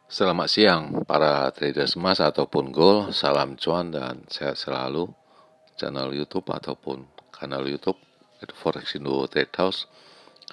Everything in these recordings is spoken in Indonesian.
Selamat siang para traders emas ataupun gold, salam cuan dan sehat selalu. Channel YouTube ataupun kanal YouTube itu Forex Indo Trade House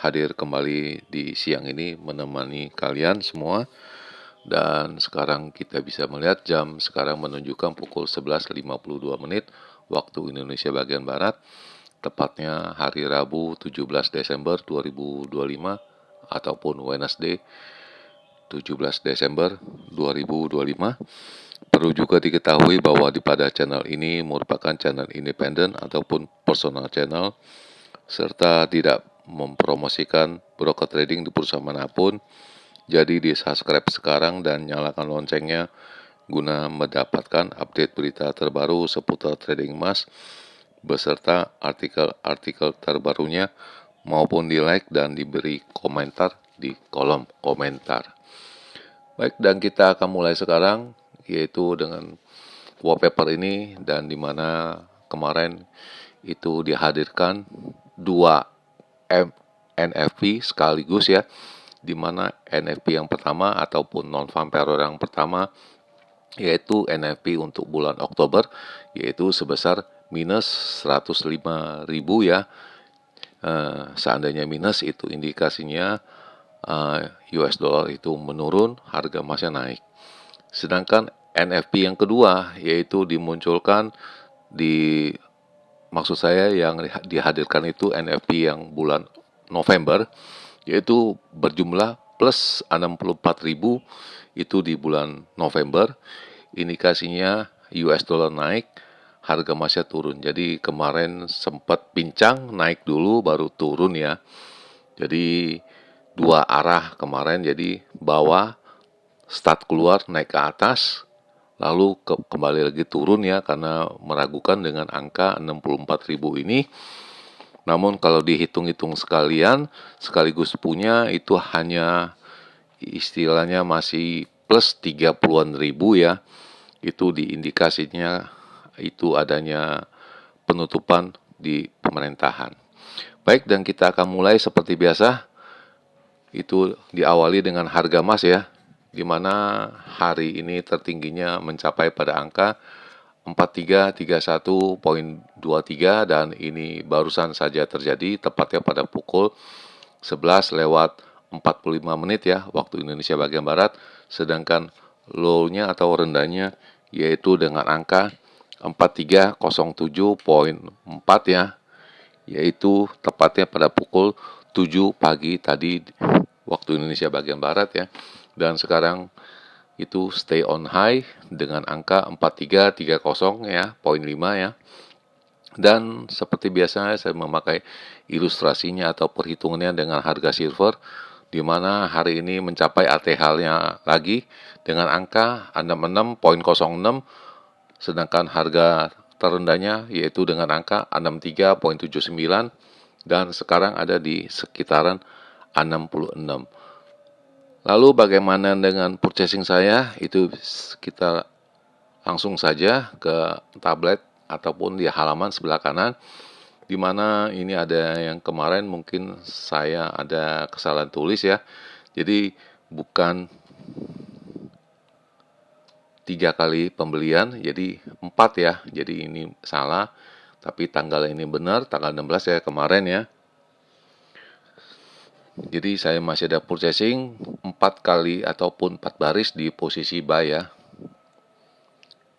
hadir kembali di siang ini menemani kalian semua. Dan sekarang kita bisa melihat jam sekarang menunjukkan pukul 11.52 menit waktu Indonesia bagian Barat, tepatnya hari Rabu 17 Desember 2025 ataupun Wednesday 17 Desember 2025. Perlu juga diketahui bahwa pada channel ini merupakan channel independen ataupun personal channel, serta tidak mempromosikan broker trading di perusahaan manapun. Jadi di subscribe sekarang dan nyalakan loncengnya guna mendapatkan update berita terbaru seputar trading emas beserta artikel-artikel terbarunya, maupun di like dan diberi komentar di kolom komentar. Baik, dan kita akan mulai sekarang, yaitu dengan wallpaper ini, dan dimana kemarin itu dihadirkan dua NFP sekaligus ya, dimana NFP yang pertama ataupun non-farm payroll yang pertama yaitu NFP untuk bulan Oktober, yaitu sebesar minus 105.000 ya. Seandainya minus itu indikasinya US dollar itu menurun, harga emasnya naik. Sedangkan NFP yang kedua yaitu dimunculkan maksud saya yang dihadirkan itu NFP yang bulan November, yaitu berjumlah plus 64.000 itu di bulan November. Indikasinya US dollar naik, harga emasnya turun. Jadi kemarin sempat pincang, naik dulu baru turun ya. Jadi dua arah kemarin, jadi bawah start keluar naik ke atas, lalu kembali lagi turun ya karena meragukan dengan angka 64.000 ini. Namun kalau dihitung-hitung sekalian sekaligus punya itu hanya istilahnya masih plus 30-an ribu ya. Itu diindikasinya itu adanya penutupan di pemerintahan. Baik, dan kita akan mulai seperti biasa. Itu diawali dengan harga emas ya, di mana hari ini tertingginya mencapai pada angka 4331.23 dan ini barusan saja terjadi tepatnya pada pukul 11 lewat 45 menit ya waktu Indonesia bagian Barat, sedangkan low-nya atau rendahnya yaitu dengan angka 4307.4 ya, yaitu tepatnya pada pukul 7 pagi tadi waktu Indonesia bagian Barat ya. Dan sekarang itu stay on high dengan angka 4330 ya, poin 5 ya. Dan seperti biasanya saya memakai ilustrasinya atau perhitungannya dengan harga silver, di mana hari ini mencapai ATH-nya lagi dengan angka 66.06, sedangkan harga terendahnya yaitu dengan angka 63.79 dan sekarang ada di sekitaran 66. Lalu bagaimana dengan purchasing saya? Itu kita langsung saja ke tablet ataupun di halaman sebelah kanan, di mana ini ada yang kemarin mungkin saya ada kesalahan tulis ya. Jadi bukan 3 kali pembelian, jadi 4 ya. Jadi ini salah, tapi tanggal ini benar, tanggal 16 ya kemarin ya. Jadi saya masih ada purchasing 4 kali ataupun 4 baris di posisi buy ya.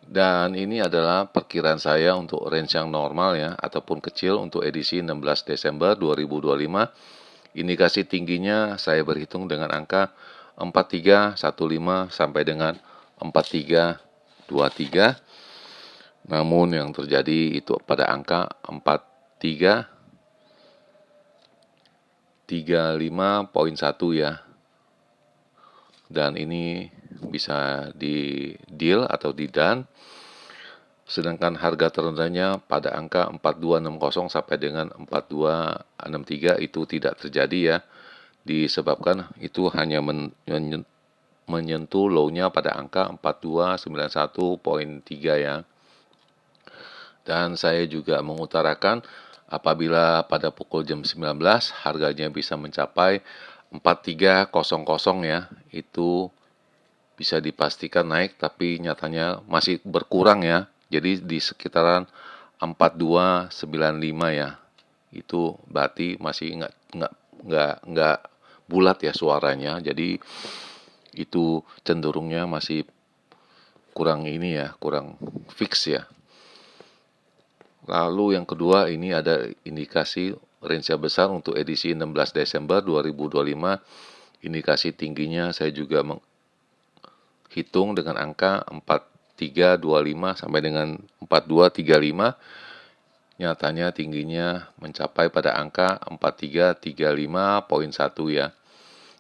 Dan ini adalah perkiraan saya untuk range yang normal ya, ataupun kecil untuk edisi 16 Desember 2025. Indikasi tingginya saya berhitung dengan angka 4315 sampai dengan 4323. Namun yang terjadi itu pada angka 4335.1 ya. Dan ini bisa di deal atau di done. Sedangkan harga terendahnya pada angka 4260 sampai dengan 4263 itu tidak terjadi ya. Disebabkan itu hanya menyentuh low-nya pada angka 4291.3 ya. Dan saya juga mengutarakan apabila pada pukul jam 19 harganya bisa mencapai 4300 ya, itu bisa dipastikan naik, tapi nyatanya masih berkurang ya. Jadi di sekitaran 4295 ya. Itu berarti masih nggak bulat ya suaranya. Jadi itu cenderungnya masih kurang ini ya, kurang fix ya. Lalu yang kedua ini ada indikasi range besar untuk edisi 16 Desember 2025. Indikasi tingginya saya juga menghitung dengan angka 4325 sampai dengan 4235. Nyatanya tingginya mencapai pada angka 4335.1 ya.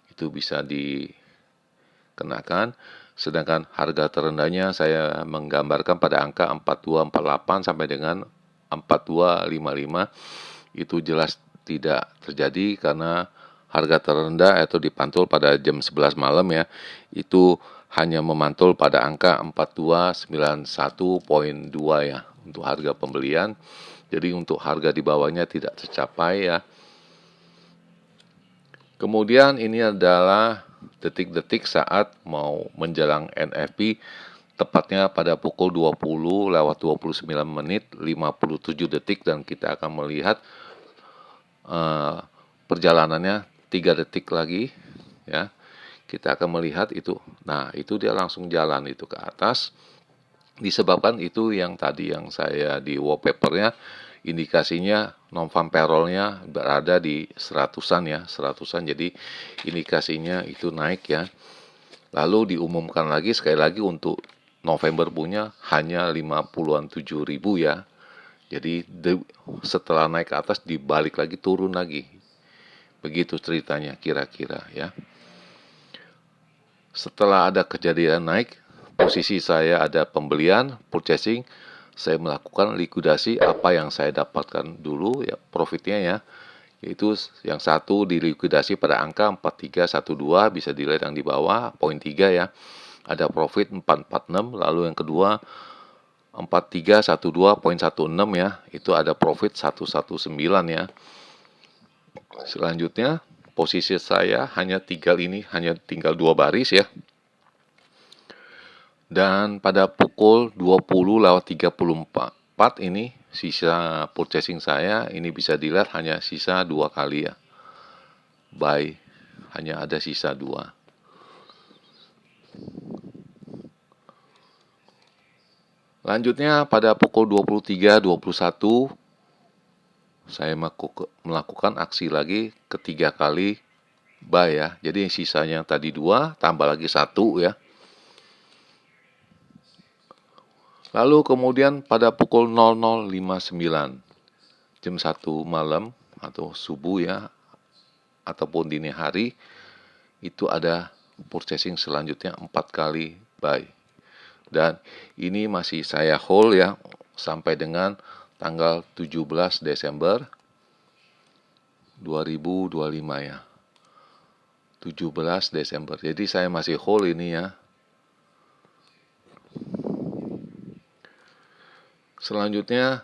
Itu bisa dikenakan. Sedangkan harga terendahnya saya menggambarkan pada angka 4248 sampai dengan 4255. Itu jelas tidak terjadi karena harga terendah atau dipantul pada jam 11 malam ya. Itu hanya memantul pada angka 4291.2 ya untuk harga pembelian. Jadi untuk harga di bawahnya tidak tercapai ya. Kemudian ini adalah detik-detik saat mau menjelang NFP, tepatnya pada pukul 20:29 menit 57 detik, dan kita akan melihat perjalanannya 3 detik lagi ya. Kita akan melihat itu. Nah, itu dia langsung jalan itu ke atas. Disebabkan itu yang tadi yang saya di wallpapernya, indikasinya non-farm payroll-nya berada di 100-an ya, 100-an. Jadi indikasinya itu naik ya. Lalu diumumkan lagi sekali lagi untuk November punya hanya 50-an 7.000 ya. Jadi setelah naik ke atas dibalik lagi turun lagi. Begitu ceritanya kira-kira ya. Setelah ada kejadian naik, posisi saya ada pembelian, purchasing, saya melakukan likuidasi apa yang saya dapatkan dulu ya, profitnya ya. Yaitu yang satu dilikuidasi pada angka 4312, bisa dilihat yang di bawah, poin 3 ya. Ada profit 446, lalu yang kedua 4312.16 ya, itu ada profit 119 ya. Selanjutnya posisi saya hanya tinggal 2 baris ya. Dan pada pukul 20:34 ini sisa purchasing saya ini bisa dilihat hanya sisa 2 kali ya. Buy hanya ada sisa 2. Lanjutnya pada pukul 23:21 saya melakukan aksi lagi ketiga kali buy ya. Jadi sisanya tadi 2 tambah lagi 1 ya. Lalu kemudian pada pukul 00:59 jam 1 malam atau subuh ya, ataupun dini hari, itu ada purchasing selanjutnya 4 kali buy. Dan ini masih saya hold ya sampai dengan tanggal 17 Desember 2025 ya. 17 Desember. Jadi saya masih hold ini ya. Selanjutnya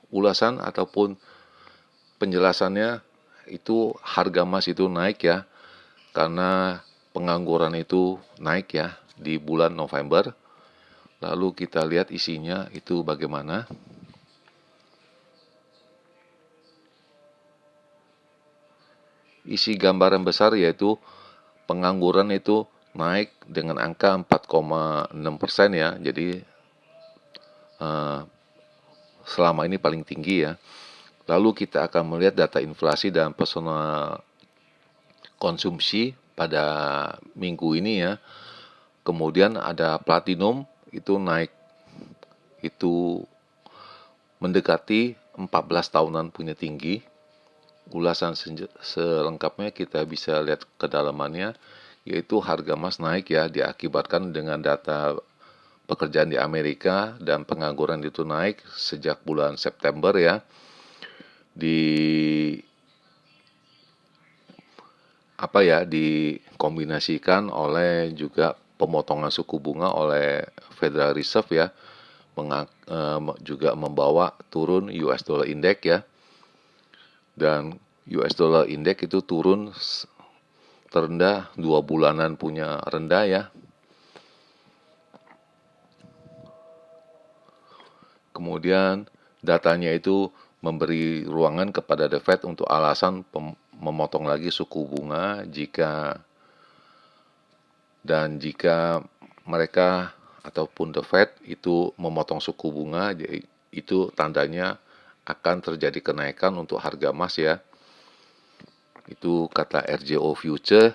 ulasan ataupun penjelasannya itu harga emas itu naik ya. Karena pengangguran itu naik ya di bulan November. Lalu kita lihat isinya itu bagaimana. Isi gambaran besar yaitu pengangguran itu naik dengan angka 4,6% ya. Jadi selama ini paling tinggi ya. Lalu kita akan melihat data inflasi dan personal konsumsi pada minggu ini ya. Kemudian ada platinum itu naik, itu mendekati 14 tahunan punya tinggi. Ulasan selengkapnya kita bisa lihat kedalamannya, yaitu harga emas naik ya, diakibatkan dengan data pekerjaan di Amerika dan pengangguran itu naik sejak bulan September ya. Dikombinasikan oleh juga pemotongan suku bunga oleh Federal Reserve ya, juga membawa turun US dollar index ya. Dan US dollar index itu turun terendah 2 bulanan punya rendah ya. Kemudian datanya itu memberi ruangan kepada The Fed untuk alasan memotong lagi suku bunga jika mereka ataupun The Fed itu memotong suku bunga, itu tandanya akan terjadi kenaikan untuk harga emas ya. Itu kata RJO Future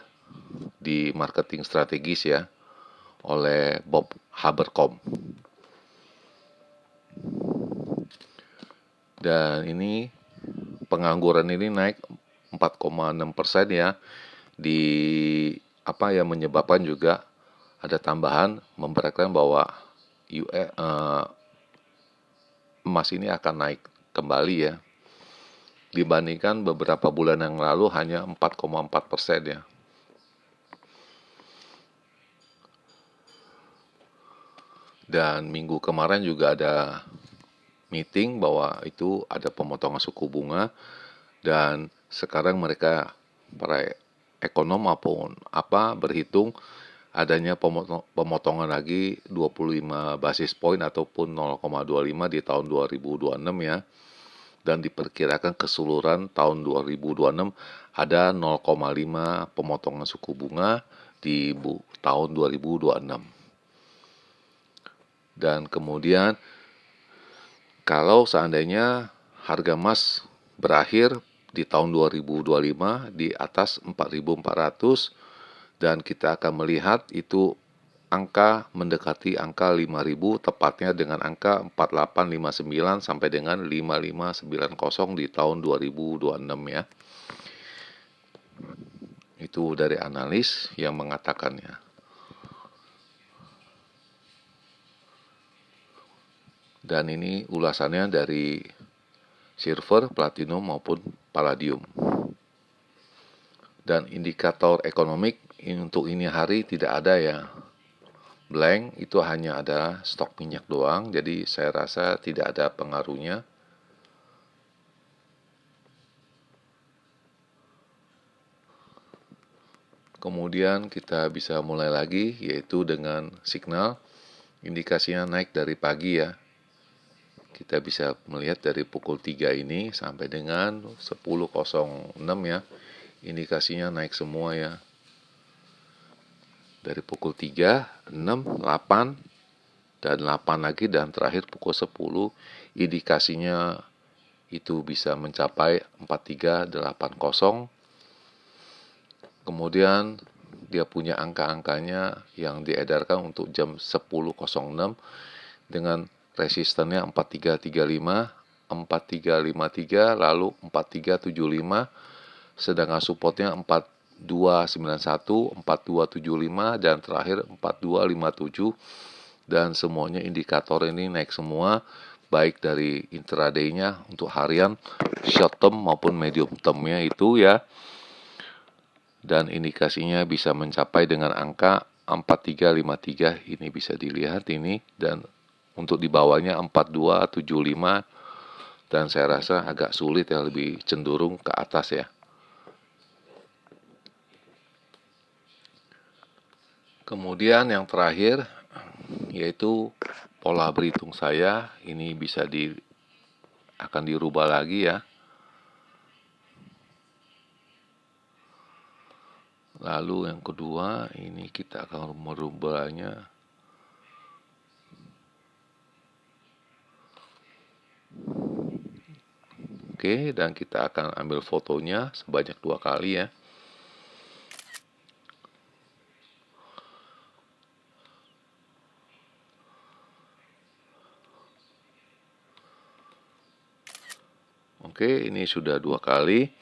di marketing strategis ya, oleh Bob Habercom. Dan ini pengangguran ini naik 4,6% ya. Di apa yang menyebabkan juga ada tambahan memperkirakan bahwa emas ini akan naik kembali ya. Dibandingkan beberapa bulan yang lalu hanya 4,4% ya. Dan minggu kemarin juga ada meeting bahwa itu ada pemotongan suku bunga, dan sekarang mereka para ekonom maupun berhitung adanya pemotongan lagi 25 basis point ataupun 0,25 di tahun 2026 ya. Dan diperkirakan keseluruhan tahun 2026 ada 0,5 pemotongan suku bunga di tahun 2026. Dan kemudian kalau seandainya harga emas berakhir di tahun 2025 di atas 4.400 dan kita akan melihat itu angka mendekati angka 5.000, tepatnya dengan angka 4859 sampai dengan 5590 di tahun 2026 ya. Itu dari analis yang mengatakannya. Dan ini ulasannya dari silver, platinum maupun palladium. Dan indikator ekonomik untuk ini hari tidak ada ya. Blank, itu hanya ada stok minyak doang, jadi saya rasa tidak ada pengaruhnya. Kemudian kita bisa mulai lagi, yaitu dengan signal indikasinya naik dari pagi ya. Kita bisa melihat dari pukul 3 ini sampai dengan 10.06 ya, indikasinya naik semua ya. Dari pukul 3, 6, 8, dan 8 lagi, dan terakhir pukul 10, indikasinya itu bisa mencapai 4380. Kemudian dia punya angka-angkanya yang diedarkan untuk jam 10.06 dengan resistennya 4335, 4353, lalu 4375, sedangkan supportnya 4291, 4275, dan terakhir 4257. Dan semuanya indikator ini naik semua, baik dari intraday-nya untuk harian, short term maupun medium term-nya itu ya. Dan indikasinya bisa mencapai dengan angka 4353, ini bisa dilihat ini, dan untuk di bawahnya 4275, dan saya rasa agak sulit ya, lebih cenderung ke atas ya. Kemudian yang terakhir yaitu pola berhitung saya, ini bisa akan dirubah lagi ya. Lalu yang kedua, ini kita akan merubahnya. Oke, dan kita akan ambil fotonya sebanyak 2 kali ya. Oke, ini sudah 2 kali.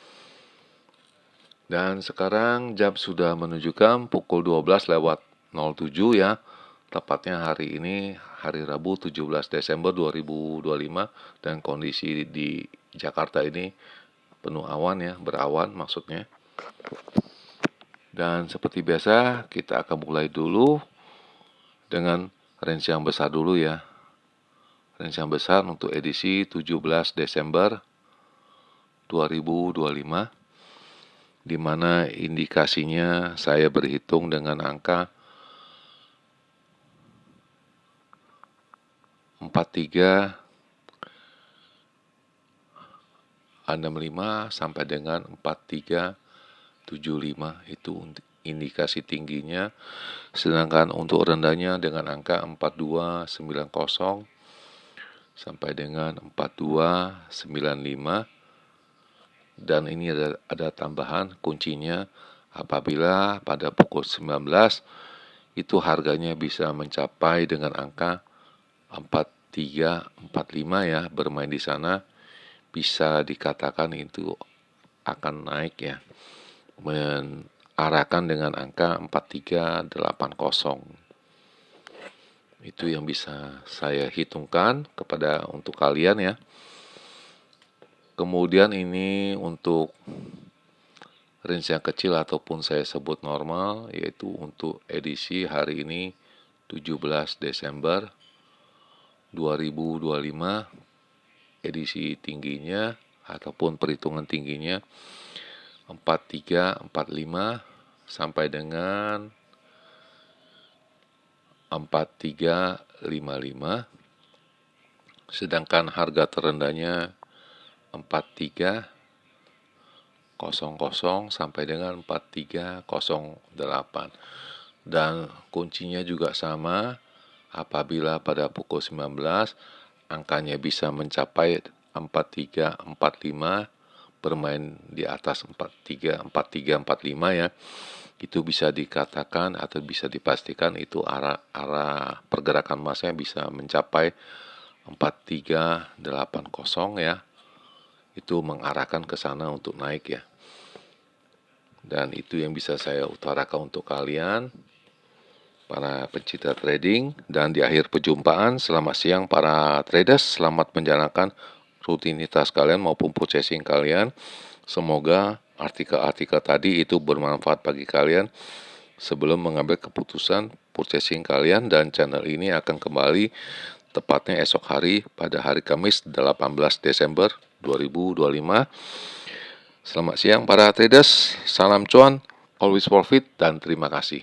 Dan sekarang jam sudah menunjukkan pukul 12:07 ya. Tepatnya hari ini hari Rabu 17 Desember 2025, dan kondisi di Jakarta ini penuh awan ya, berawan maksudnya. Dan seperti biasa kita akan mulai dulu dengan range yang besar dulu ya. Range yang besar untuk edisi 17 Desember 2025, di mana indikasinya saya berhitung dengan angka 43 65 sampai dengan 4375 itu indikasi tingginya. Sedangkan untuk rendahnya dengan angka 4290 sampai dengan 4295. Dan ini ada tambahan kuncinya, apabila pada pukul 19 itu harganya bisa mencapai dengan angka 4345 ya, bermain di sana bisa dikatakan itu akan naik ya, mengarahkan dengan angka 4380. Itu yang bisa saya hitungkan untuk kalian ya. Kemudian ini untuk range yang kecil ataupun saya sebut normal, yaitu untuk edisi hari ini 17 Desember 2025, edisi tingginya ataupun perhitungan tingginya 4345 sampai dengan 4355. Sedangkan harga terendahnya 4300 sampai dengan 4308. Dan kuncinya juga sama, apabila pada pukul 19 angkanya bisa mencapai 4345, bermain di atas 4345 ya, itu bisa dikatakan atau bisa dipastikan itu arah pergerakan masanya bisa mencapai 4380 ya. Itu mengarahkan ke sana untuk naik ya. Dan itu yang bisa saya utarakan untuk kalian, para pencinta trading. Dan di akhir perjumpaan, selamat siang para traders, selamat menjalankan rutinitas kalian maupun purchasing kalian. Semoga artikel-artikel tadi itu bermanfaat bagi kalian sebelum mengambil keputusan purchasing kalian. Dan channel ini akan kembali tepatnya esok hari pada hari Kamis 18 Desember 2025. Selamat siang para traders, salam cuan, always profit, dan terima kasih.